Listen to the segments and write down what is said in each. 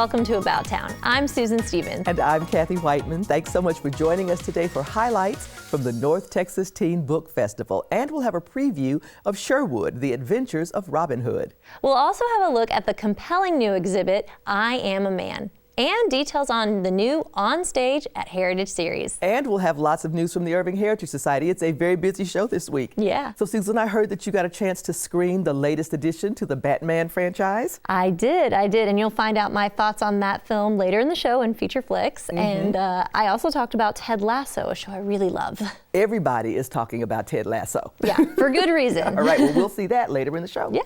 welcome to About Town. I'm Susan Stevens. And I'm Kathy Whiteman. Thanks so much for joining us today for highlights from the North Texas Teen Book Festival. And we'll have a preview of Sherwood, The Adventures of Robin Hood. We'll also have a look at the compelling new exhibit, I Am a Man, and details on the new On Stage at Heritage series. And we'll have lots of news from the Irving Heritage Society. It's a very busy show this week. Yeah. So Susan, I heard that you got a chance to screen the latest addition to the Batman franchise. I did, and you'll find out my thoughts on that film later in the show in Feature Flicks. And I also talked about Ted Lasso, a show I really love. Everybody is talking about Ted Lasso. Yeah, for good reason. All right, well, we'll see that later in the show. Yeah.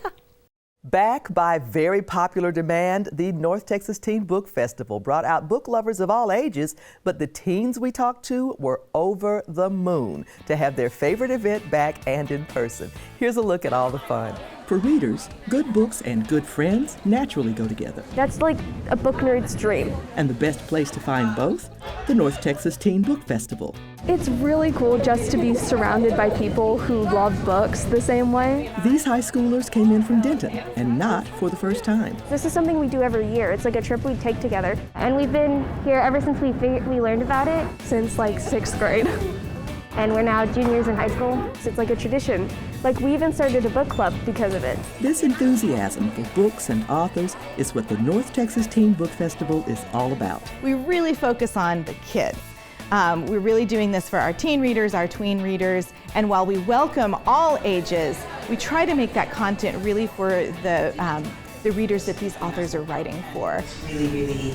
Back by very popular demand, the North Texas Teen Book Festival brought out book lovers of all ages, but the teens we talked to were over the moon to have their favorite event back and in person. Here's a look at all the fun. For readers, good books and good friends naturally go together. That's like a book nerd's dream. And the best place to find both? The North Texas Teen Book Festival. It's really cool just to be surrounded by people who love books the same way. These high schoolers came in from Denton, and not for the first time. This is something we do every year. It's like a trip we take together. And we've been here ever since we learned about it. Since like 6th grade. And we're now juniors in high school. So it's like a tradition. Like we even started a book club because of it. This enthusiasm for books and authors is what the North Texas Teen Book Festival is all about. We really focus on the kids. We're really doing this for our teen readers, our tween readers, and while we welcome all ages, we try to make that content really for the readers that these authors are writing for. Really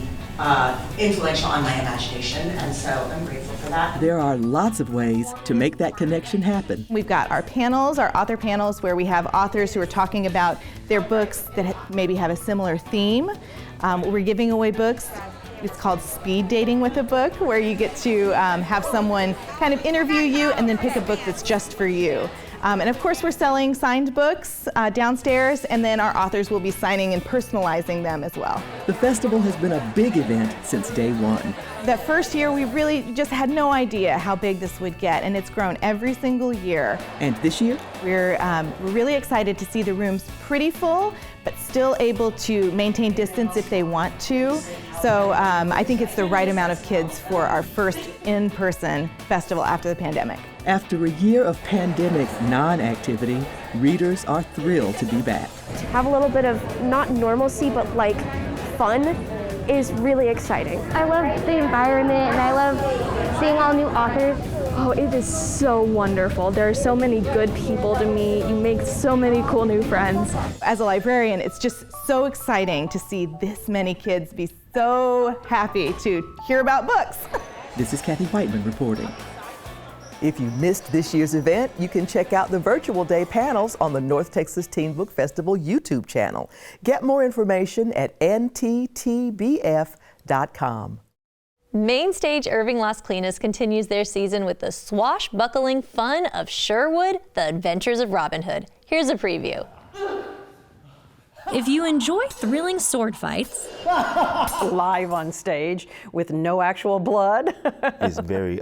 influential on my imagination, and so I'm grateful for that. There are lots of ways to make that connection happen. We've got our panels, our author panels, where we have authors who are talking about their books that maybe have a similar theme. We're giving away books. It's called Speed Dating with a Book, where you get to have someone kind of interview you and then pick a book that's just for you. And of course, we're selling signed books downstairs, and then our authors will be signing and personalizing them as well. The festival has been a big event since day one. That first year, we really just had no idea how big this would get, and it's grown every single year. And this year? We're really excited to see the rooms pretty full, but still able to maintain distance if they want to. So I think it's the right amount of kids for our first in-person festival after the pandemic. After a year of pandemic non-activity, readers are thrilled to be back. To have a little bit of not normalcy, but like fun is really exciting. I love the environment and I love seeing all new authors. Oh, it is so wonderful. There are so many good people to meet. You make so many cool new friends. As a librarian, it's just so exciting to see this many kids be so happy to hear about books. This is Kathy Whiteman reporting. If you missed this year's event, you can check out the virtual day panels on the North Texas Teen Book Festival YouTube channel. Get more information at nttbf.com. Main Stage Irving Las Colinas continues their season with the swashbuckling fun of Sherwood, The Adventures of Robin Hood. Here's a preview. If you enjoy thrilling sword fights, live on stage with no actual blood. It's very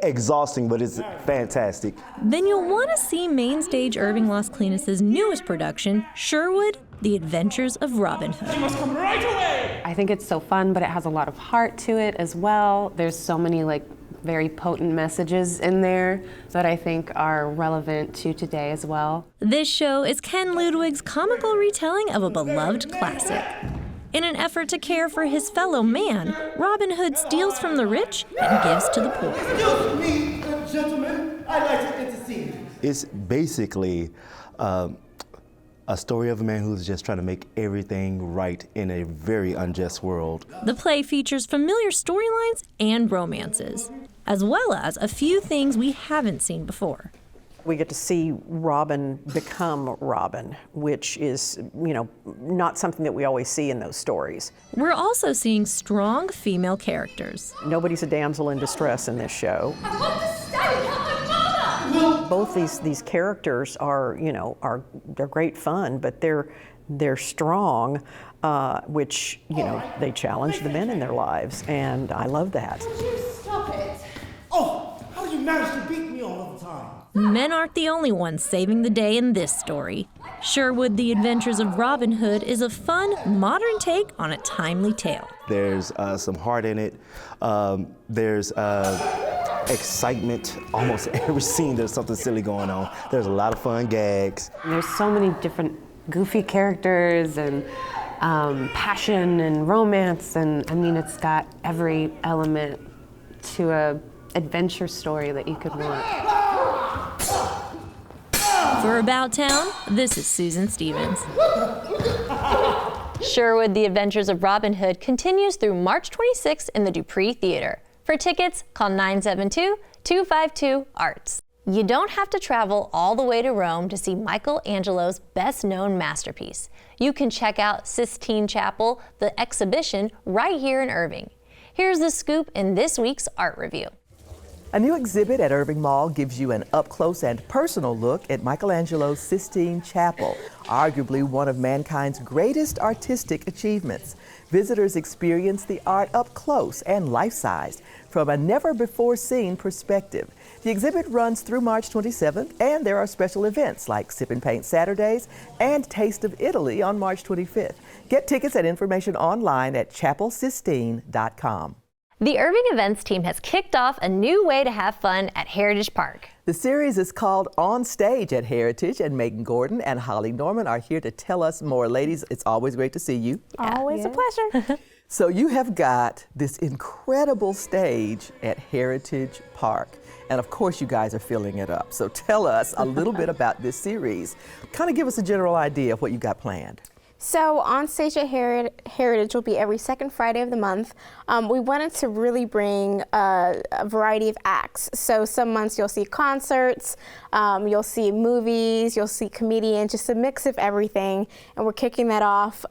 exhausting, but it's fantastic. Then you'll want to see Main Stage Irving Las Colinas' newest production, Sherwood, The Adventures of Robin Hood. You must come right away! I think it's so fun, but it has a lot of heart to it as well. There's so many very potent messages in there that I think are relevant to today as well. This show is Ken Ludwig's comical retelling of a beloved classic. In an effort to care for his fellow man, Robin Hood steals from the rich and gives to the poor. Excuse me, gentlemen, I'd like to intercede. It's basically a story of a man who's just trying to make everything right in a very unjust world. The play features familiar storylines and romances, as well as a few things we haven't seen before. We get to see Robin become Robin, which is, not something that we always see in those stories. We're also seeing strong female characters. Nobody's a damsel in distress in this show. I want to stay, help my mother! Both these characters are, they're great fun, but they're strong, which, they challenge the men in their lives, and I love that. Would you stop it? Oh, how do you manage to beat me all of the time? Men aren't the only ones saving the day in this story. Sherwood, The Adventures of Robin Hood is a fun, modern take on a timely tale. There's some heart in it. There's excitement. Almost every scene there's something silly going on. There's a lot of fun gags. There's so many different goofy characters and passion and romance, and I mean, it's got every element to a adventure story that you could want. For About Town, this is Susan Stevens. Sherwood, The Adventures of Robin Hood continues through March 26th in the Dupree Theater. For tickets, call 972-252-ARTS. You don't have to travel all the way to Rome to see Michelangelo's best-known masterpiece. You can check out Sistine Chapel, the exhibition, right here in Irving. Here's the scoop in this week's art review. A new exhibit at Irving Mall gives you an up-close and personal look at Michelangelo's Sistine Chapel, arguably one of mankind's greatest artistic achievements. Visitors experience the art up close and life-sized from a never-before-seen perspective. The exhibit runs through March 27th, and there are special events like Sip and Paint Saturdays and Taste of Italy on March 25th. Get tickets and information online at chapelsistine.com. The Irving Events team has kicked off a new way to have fun at Heritage Park. The series is called On Stage at Heritage, and Megan Gordon and Holly Norman are here to tell us more. Ladies, it's always great to see you. Always a pleasure. So you have got this incredible stage at Heritage Park, and of course you guys are filling it up. So tell us a little bit about this series. Kind of give us a general idea of what you got planned. So On Stage at Heritage will be every second Friday of the month. We wanted to really bring a variety of acts. So some months you'll see concerts, you'll see movies, you'll see comedians, just a mix of everything. And we're kicking that off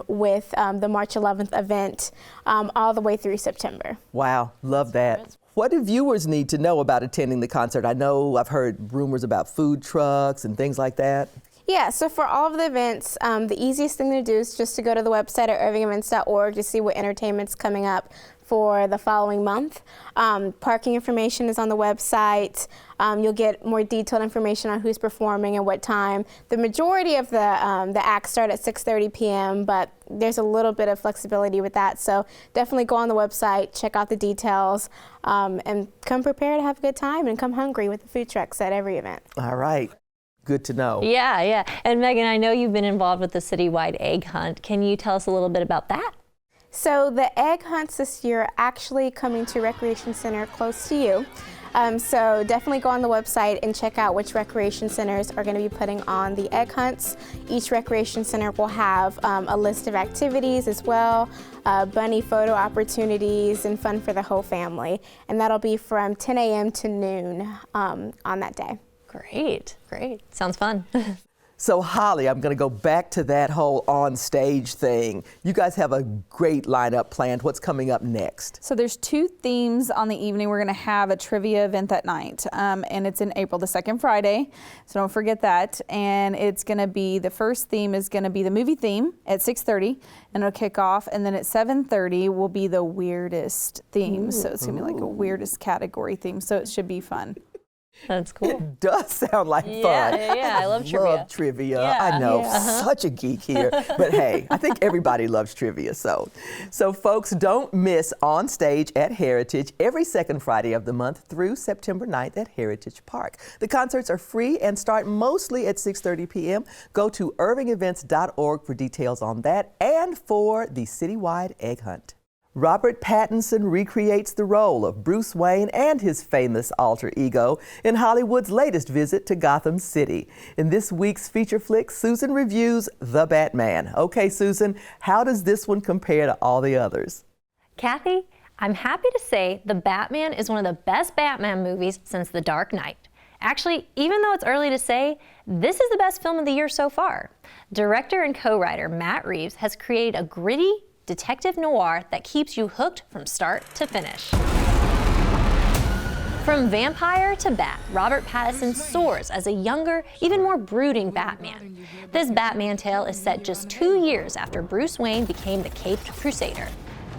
with the March 11th event all the way through September. Wow, love that. What do viewers need to know about attending the concert? I know I've heard rumors about food trucks and things like that. Yeah, so for all of the events, the easiest thing to do is just to go to the website at irvingevents.org to see what entertainment's coming up for the following month. Parking information is on the website. You'll get more detailed information on who's performing and what time. The majority of the acts start at 6:30 p.m., but there's a little bit of flexibility with that. So definitely go on the website, check out the details, and come prepared to have a good time and come hungry with the food trucks at every event. All right. Good to know. Yeah. And Megan, I know you've been involved with the citywide egg hunt. Can you tell us a little bit about that? So the egg hunts this year are actually coming to a recreation center close to you. So definitely go on the website and check out which recreation centers are going to be putting on the egg hunts. Each recreation center will have a list of activities as well, bunny photo opportunities, and fun for the whole family. And that'll be from 10 a.m. to noon on that day. Great. Sounds fun. So Holly, I'm going to go back to that whole on stage thing. You guys have a great lineup planned. What's coming up next? So there's two themes on the evening. We're going to have a trivia event that night, and it's in April, the second Friday. So don't forget that. And it's going to be, the first theme is going to be the movie theme at 6:30, and it'll kick off. And then at 7:30 will be the weirdest theme. So it's going to be like a weirdest category theme. So it should be fun. That's cool. It does sound like fun. Yeah, I love trivia. Love trivia. I know, such a geek here. But hey, I think everybody loves trivia. So folks, don't miss On Stage at Heritage every second Friday of the month through September 9th at Heritage Park. The concerts are free and start mostly at 6:30 p.m. Go to irvingevents.org for details on that and for the citywide egg hunt. Robert Pattinson recreates the role of Bruce Wayne and his famous alter ego in Hollywood's latest visit to Gotham City. In this week's feature flick, Susan reviews The Batman. Okay, Susan, how does this one compare to all the others? Kathy, I'm happy to say The Batman is one of the best Batman movies since The Dark Knight. Actually, even though it's early to say, this is the best film of the year so far. Director and co-writer Matt Reeves has created a gritty detective noir that keeps you hooked from start to finish. From vampire to bat, Robert Pattinson soars as a younger, even more brooding Batman. This Batman tale is set just 2 years after Bruce Wayne became the Caped Crusader.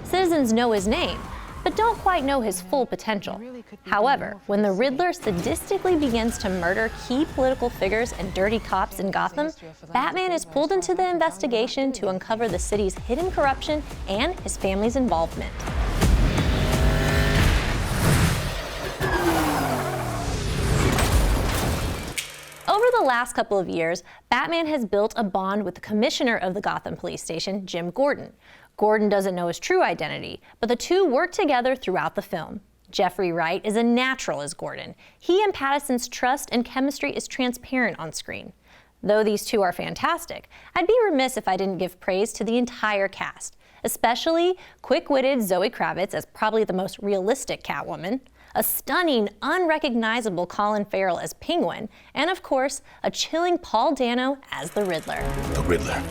Citizens know his name, but don't quite know his full potential. However, when the Riddler sadistically begins to murder key political figures and dirty cops in Gotham, Batman is pulled into the investigation to uncover the city's hidden corruption and his family's involvement. Over the last couple of years, Batman has built a bond with the commissioner of the Gotham Police Station, Jim Gordon. Gordon doesn't know his true identity, but the two work together throughout the film. Jeffrey Wright is a natural as Gordon. He and Pattinson's trust and chemistry is transparent on screen. Though these two are fantastic, I'd be remiss if I didn't give praise to the entire cast, especially quick-witted Zoe Kravitz as probably the most realistic Catwoman, a stunning, unrecognizable Colin Farrell as Penguin, and of course, a chilling Paul Dano as the Riddler. The Riddler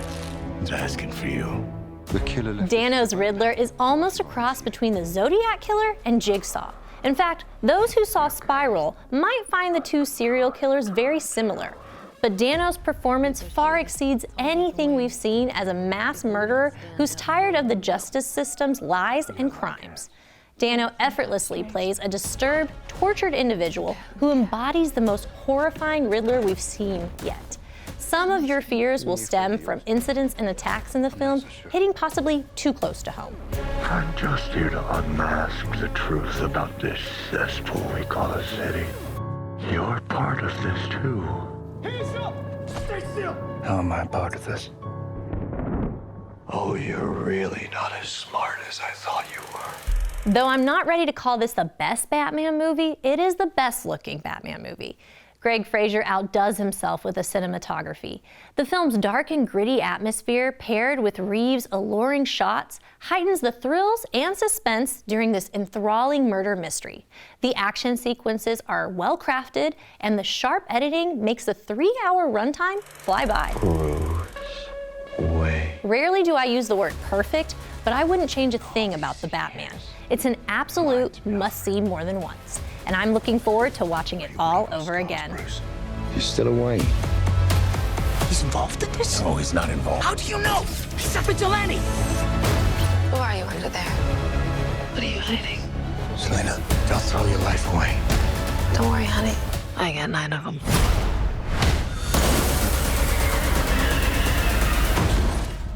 is asking for you. The killer. Dano's Riddler is almost a cross between the Zodiac Killer and Jigsaw. In fact, those who saw Spiral might find the two serial killers very similar. But Dano's performance far exceeds anything we've seen as a mass murderer who's tired of the justice system's lies and crimes. Dano effortlessly plays a disturbed, tortured individual who embodies the most horrifying Riddler we've seen yet. Some of your fears will stem from incidents and attacks in the film hitting possibly too close to home. I'm just here to unmask the truth about this cesspool we call a city. You're part of this too. Hands up! Stay still! How am I part of this? Oh, you're really not as smart as I thought you were. Though I'm not ready to call this the best Batman movie, it is the best looking Batman movie. Greg Fraser outdoes himself with the cinematography. The film's dark and gritty atmosphere, paired with Reeves' alluring shots, heightens the thrills and suspense during this enthralling murder mystery. The action sequences are well crafted, and the sharp editing makes the 3-hour runtime fly by. Rarely do I use the word perfect, but I wouldn't change a thing about the Batman. It's an absolute must-see more than once, and I'm looking forward to watching it all over again. He's still away. He's involved in this? No, he's not involved. How do you know? He's a vigilante! Who are you under there? What are you hiding? Selena, don't throw your life away. Don't worry, honey. I got 9 of them.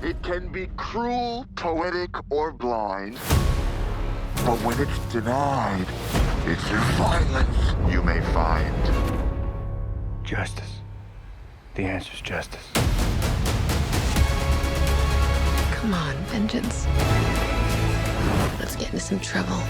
It can be cruel, poetic, or blind. But when it's denied, it's through violence you may find justice. The answer's justice. Come on, vengeance. Let's get into some trouble.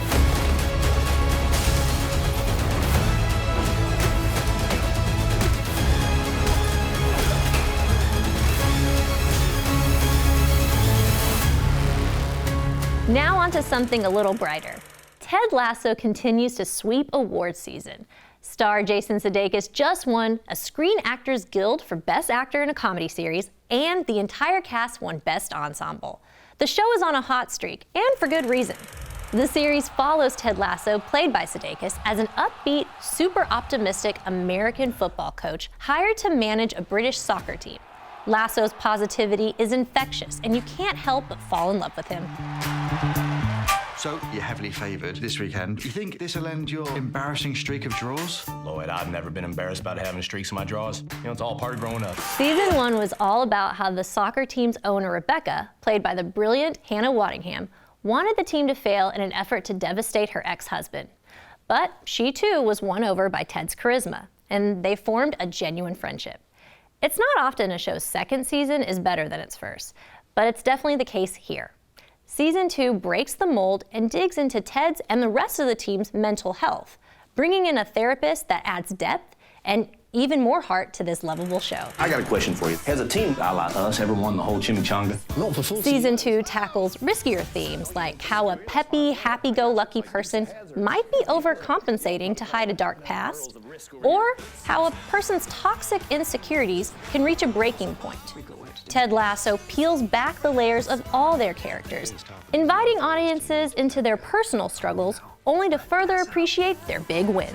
Now on to something a little brighter. Ted Lasso continues to sweep awards season. Star Jason Sudeikis just won a Screen Actors Guild for Best Actor in a Comedy Series, and the entire cast won Best Ensemble. The show is on a hot streak, and for good reason. The series follows Ted Lasso, played by Sudeikis, as an upbeat, super optimistic American football coach hired to manage a British soccer team. Lasso's positivity is infectious, and you can't help but fall in love with him. So, you're heavily favoured this weekend. You think this will end your embarrassing streak of draws? Lloyd, I've never been embarrassed about having streaks in my draws. You know, it's all part of growing up. Season 1 was all about how the soccer team's owner, Rebecca, played by the brilliant Hannah Waddingham, wanted the team to fail in an effort to devastate her ex-husband. But she too was won over by Ted's charisma, and they formed a genuine friendship. It's not often a show's second season is better than its first, but it's definitely the case here. Season 2 breaks the mold and digs into Ted's and the rest of the team's mental health, bringing in a therapist that adds depth and even more heart to this lovable show. I got a question for you. Has a team a la us ever won the whole chimichanga? Not for full Season 2 tackles riskier themes like how a peppy, happy-go-lucky person might be overcompensating to hide a dark past, or how a person's toxic insecurities can reach a breaking point. Ted Lasso peels back the layers of all their characters, inviting audiences into their personal struggles only to further appreciate their big wins.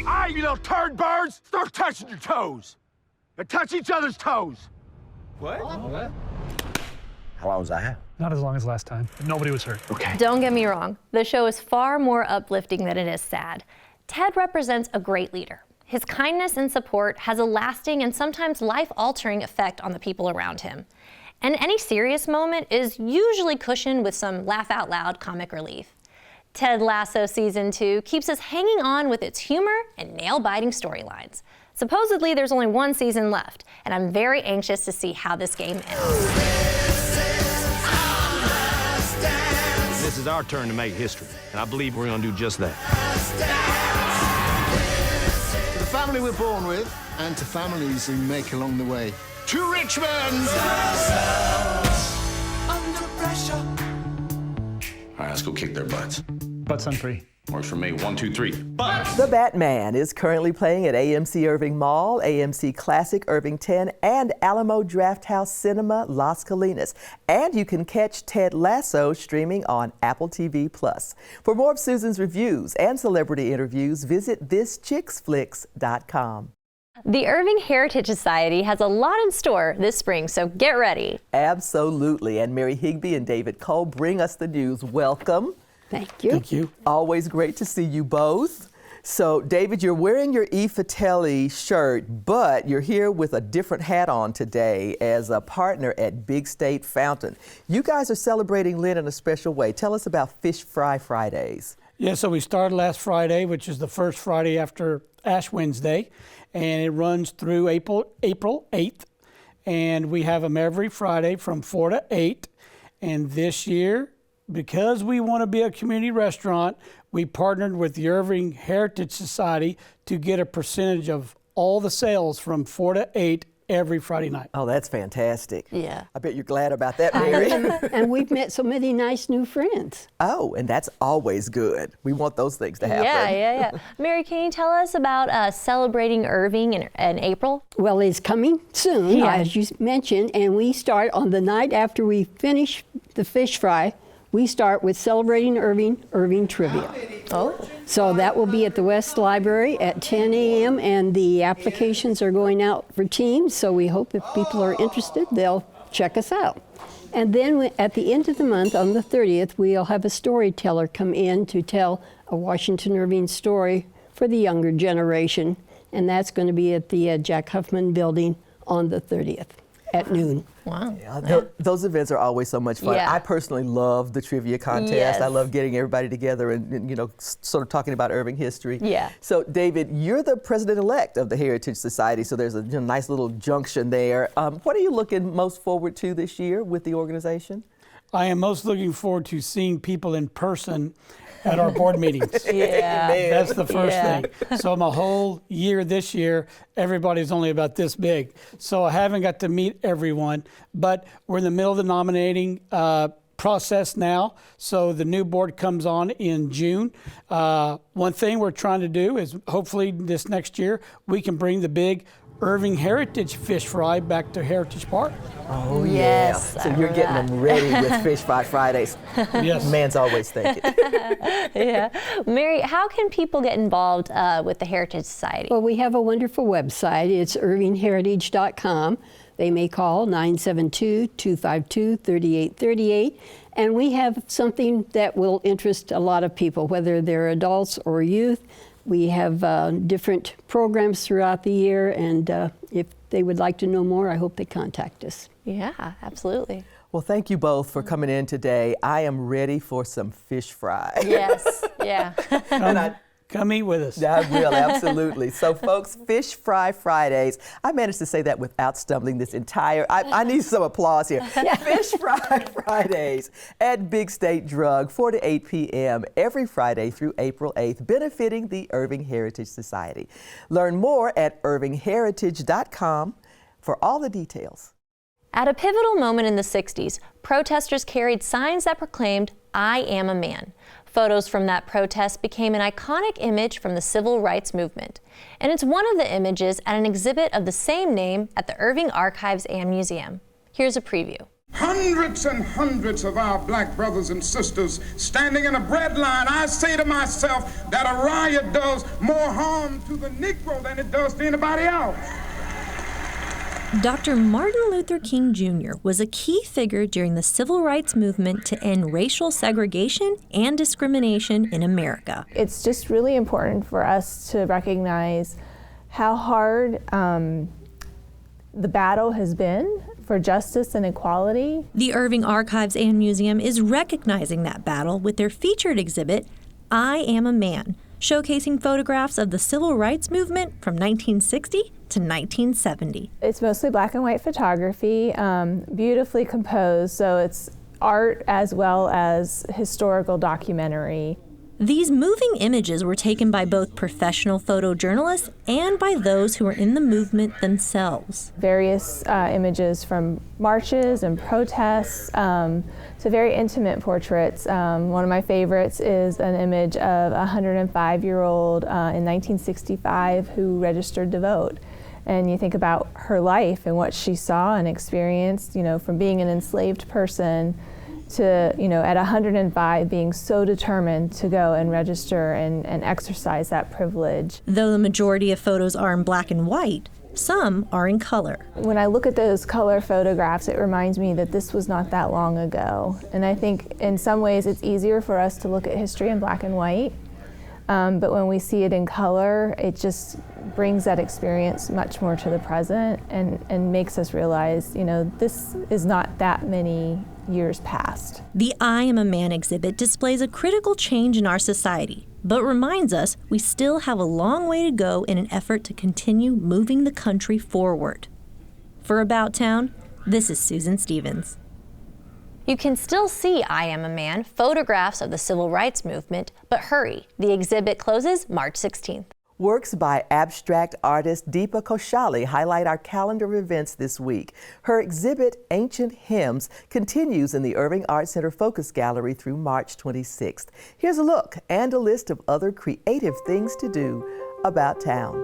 Hey, you little turd birds! Start touching your toes! And touch each other's toes! What? How long was that? Not as long as last time. Nobody was hurt. Okay. Don't get me wrong, the show is far more uplifting than it is sad. Ted represents a great leader. His kindness and support has a lasting and sometimes life-altering effect on the people around him. And any serious moment is usually cushioned with some laugh-out-loud comic relief. Ted Lasso Season 2 keeps us hanging on with its humor and nail-biting storylines. Supposedly, there's only one season left, and I'm very anxious to see how this game ends. This is our turn to make history, and I believe we're going to do just that. To the family we're born with, and to families we make along the way. To Richmond! All right, let's go kick their butts. Butts on 3. Works for me. 1, 2, 3. Butts! The Batman is currently playing at AMC Irving Mall, AMC Classic Irving 10, and Alamo Drafthouse Cinema Las Colinas. And you can catch Ted Lasso streaming on Apple TV+. For more of Susan's reviews and celebrity interviews, visit thischicksflix.com. The Irving Heritage Society has a lot in store this spring, so get ready. Absolutely. And Mary Higbee and David Cole bring us the news. Welcome. Thank you. Thank you. Always great to see you both. So, David, you're wearing your E. Fatelli shirt, but you're here with a different hat on today as a partner at Big State Fountain. You guys are celebrating Lent in a special way. Tell us about Fish Fry Fridays. Yeah, so we started last Friday, which is the first Friday after Ash Wednesday, and it runs through April 8th. And we have them every Friday from 4 to 8. And this year, because we want to be a community restaurant, we partnered with the Irving Heritage Society to get a percentage of all the sales from 4 to 8 every Friday night. Oh, that's fantastic. Yeah. I bet you're glad about that, Mary. And we've met so many nice new friends. Oh, and that's always good. We want those things to happen. Yeah. Mary, can you tell us about celebrating Irving in April? Well, it's coming soon, Yeah. as you mentioned, and we start on the night after we finish the fish fry. We start with celebrating Irving Trivia. Oh. So that will be at the West Library at 10 a.m. and the applications are going out for teams. So we hope if people are interested, they'll check us out. And then at the end of the month, on the 30th, we'll have a storyteller come in to tell a Washington Irving story for the younger generation. And that's going to be at the Jack Huffman Building on the 30th at noon. Wow. Yeah, those events are always so much fun. Yeah. I personally love the trivia contest. Yes. I love getting everybody together and sort of talking about Irving history. Yeah. So, David, you're the president-elect of the Heritage Society, so there's a nice little junction there. What are you looking most forward to this year with the organization? I am most looking forward to seeing people in person at our board meetings. Yeah. That's the first thing. So my whole year this year, everybody's only about this big. So I haven't got to meet everyone, but we're in the middle of the nominating process now. So the new board comes on in June. One thing we're trying to do is hopefully this next year, we can bring the big Irving Heritage Fish Fry back to Heritage Park. Oh, Yes, yeah. So I you're remember getting them ready with Fish Fry Fridays. Yes. Man's always thinking. Yeah. Mary, how can people get involved with the Heritage Society? Well, we have a wonderful website. It's irvingheritage.com. They may call 972-252-3838. And we have something that will interest a lot of people, whether they're adults or youth. We have different programs throughout the year, and if they would like to know more, I hope they contact us. Yeah, absolutely. Well, thank you both for coming in today. I am ready for some fish fry. Yes, yeah. Come eat with us. I will, absolutely. So, folks, Fish Fry Fridays. I managed to say that without stumbling this entire, I need some applause here. Fish Fry Fridays at Big State Drug, 4 to 8 p.m. every Friday through April 8th, benefiting the Irving Heritage Society. Learn more at irvingheritage.com for all the details. At a pivotal moment in the 60s, protesters carried signs that proclaimed, "I am a man." Photos from that protest became an iconic image from the civil rights movement. And it's one of the images at an exhibit of the same name at the Irving Archives and Museum. Here's a preview. Hundreds and hundreds of our black brothers and sisters standing in a bread line. I say to myself that a riot does more harm to the Negro than it does to anybody else. Dr. Martin Luther King Jr. was a key figure during the civil rights movement to end racial segregation and discrimination in America. It's just really important for us to recognize how hard the battle has been for justice and equality. The Irving Archives and Museum is recognizing that battle with their featured exhibit, I Am a Man, showcasing photographs of the civil rights movement from 1960 to 1970. It's mostly black and white photography, beautifully composed, so it's art as well as historical documentary. These moving images were taken by both professional photojournalists and by those who were in the movement themselves. Various images from marches and protests to very intimate portraits. One of my favorites is an image of a 105-year-old in 1965 who registered to vote. And you think about her life and what she saw and experienced, you know, from being an enslaved person to, you know, at 105 being so determined to go and register and exercise that privilege. Though the majority of photos are in black and white, some are in color. When I look at those color photographs, it reminds me that this was not that long ago. And I think in some ways it's easier for us to look at history in black and white. But when we see it in color, it just brings that experience much more to the present and makes us realize, you know, this is not that many years past. The I Am a Man exhibit displays a critical change in our society, but reminds us we still have a long way to go in an effort to continue moving the country forward. For About Town, this is Susan Stevens. You can still see I Am a Man, photographs of the civil rights movement, but hurry, the exhibit closes March 16th. Works by abstract artist Deepa Koshali highlight our calendar of events this week. Her exhibit, Ancient Hymns, continues in the Irving Art Center Focus Gallery through March 26th. Here's a look and a list of other creative things to do about town.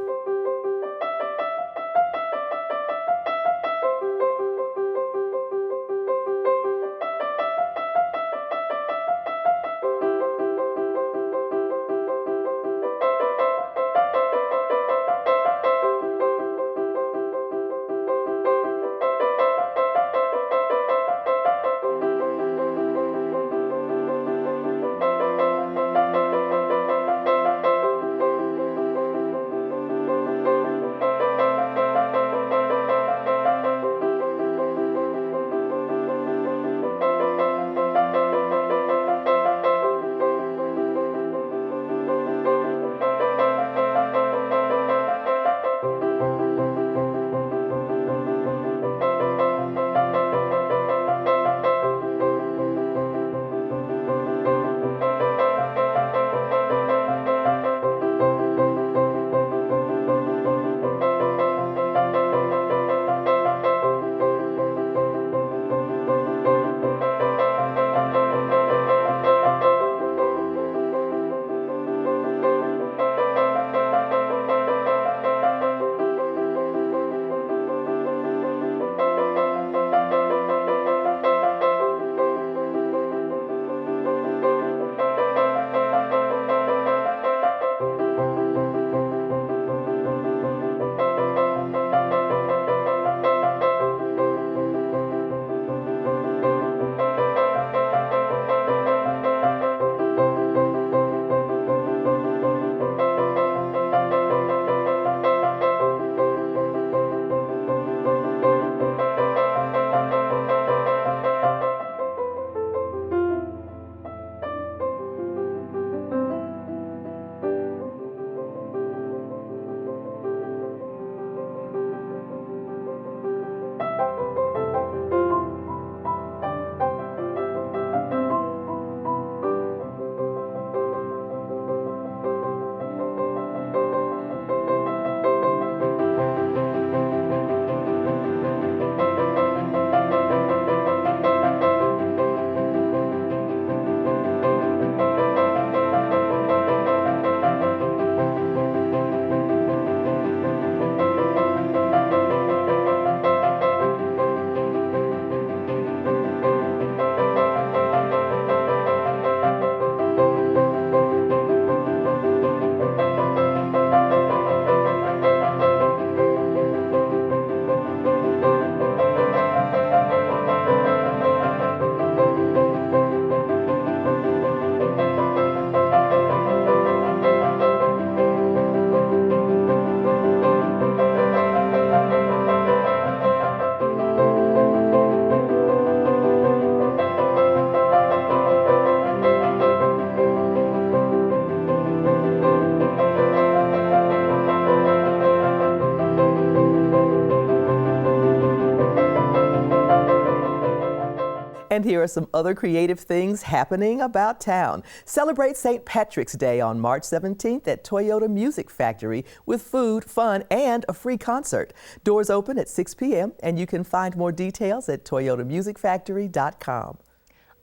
And here are some other creative things happening about town. Celebrate St. Patrick's Day on March 17th at Toyota Music Factory with food, fun, and a free concert. Doors open at 6 p.m. and you can find more details at toyotamusicfactory.com.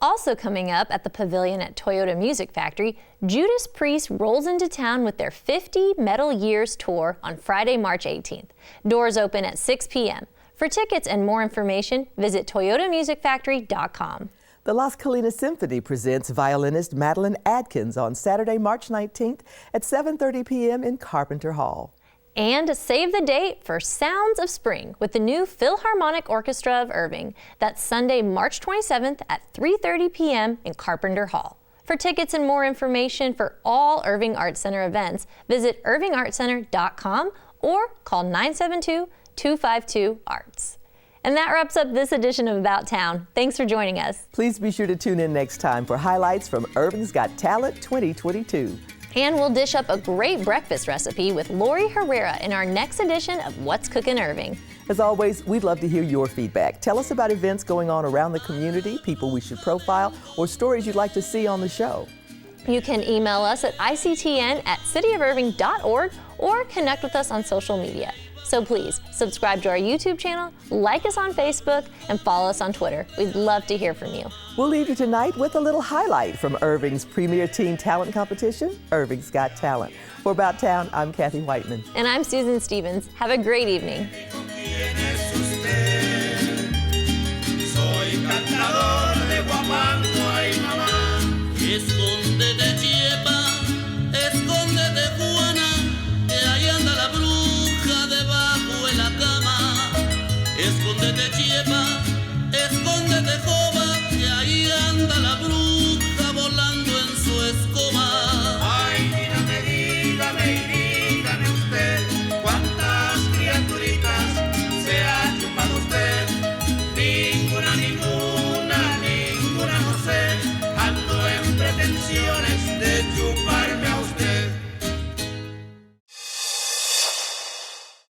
Also coming up at the pavilion at Toyota Music Factory, Judas Priest rolls into town with their 50 Metal Years tour on Friday, March 18th. Doors open at 6 p.m. For tickets and more information, visit toyotamusicfactory.com. The Las Colinas Symphony presents violinist Madeline Adkins on Saturday, March 19th at 7:30 p.m. in Carpenter Hall. And save the date for Sounds of Spring with the new Philharmonic Orchestra of Irving. That's Sunday, March 27th at 3:30 p.m. in Carpenter Hall. For tickets and more information for all Irving Arts Center events, visit irvingartcenter.com or call 972-252-ARTS. And that wraps up this edition of About Town. Thanks for joining us. Please be sure to tune in next time for highlights from Irving's Got Talent 2022. And we'll dish up a great breakfast recipe with Lori Herrera in our next edition of What's Cookin' Irving. As always, we'd love to hear your feedback. Tell us about events going on around the community, people we should profile, or stories you'd like to see on the show. You can email us at ictn@cityofirving.org or connect with us on social media. So please subscribe to our YouTube channel, like us on Facebook, and follow us on Twitter. We'd love to hear from you. We'll leave you tonight with a little highlight from Irving's premier teen talent competition, Irving's Got Talent. For About Town, I'm Kathy Whiteman. And I'm Susan Stevens. Have a great evening. Escóndete, Chiepa, escóndete, Jova, que ahí anda la bruja volando en su escoba. Ay, dígame y dígame usted, cuántas criaturitas se ha chupado usted. Ninguna, ninguna, ninguna, no sé, ando en pretensiones de chupar.